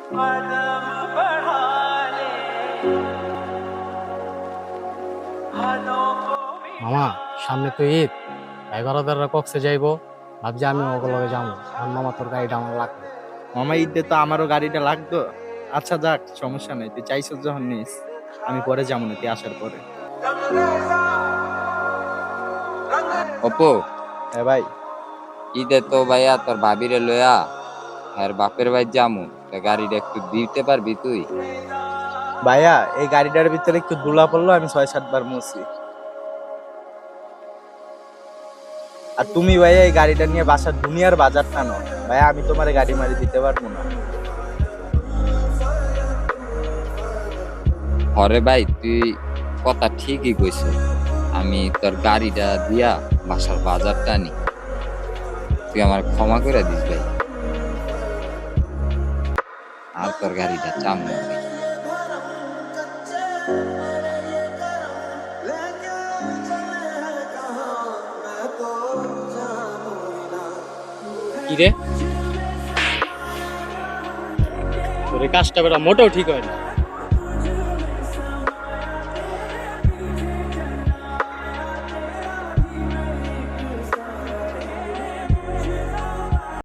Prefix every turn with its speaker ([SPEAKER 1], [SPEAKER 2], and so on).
[SPEAKER 1] মামা, সামনে তো ঈদ, ভাই বারাদাররা কক্সে যাইবো, ভাবছি আমি ওগুলোকে যাবো। আমার মামা তোর গাড়িটা আমার লাগবে।
[SPEAKER 2] মামা ঈদে তো আমারও গাড়িটা লাগতো। আচ্ছা যাক, সমস্যা নেই, তুই চাইছিস যখন নিস, আমি পরে যাবো না, তুই আসার পরে।
[SPEAKER 3] অপু,
[SPEAKER 2] হ্যাঁ ভাই।
[SPEAKER 3] ঈদে তো ভাইয়া তোর ভাবিরে লইয়া আর বাপের ভাই জামু, তা গাড়িটা একটু দিতে পারবি তুই?
[SPEAKER 2] ভাইয়া, এই গাড়িটার ভিতরে একটু ধুলা পড়লো, আমি 6-7 বার মুছি। আর তুমি ভাইয়া এই গাড়িটা নিয়ে বাসার দুনিয়ার বাজার টানো। ভাইয়া, আমি তোমার গাড়ি মারি দিতে পারবো না।
[SPEAKER 3] হরে ভাই, তুই কথা ঠিকই কইছ, আমি তোর গাড়িটা দিয়া বাসার বাজারটা নি, তুই আমার ক্ষমা করে দিস ভাই, আর তোর গাড়িটা চামু না ভাই।
[SPEAKER 1] কি রে, তোর এই কাজটা বেটা মোটেও ঠিক হয় না।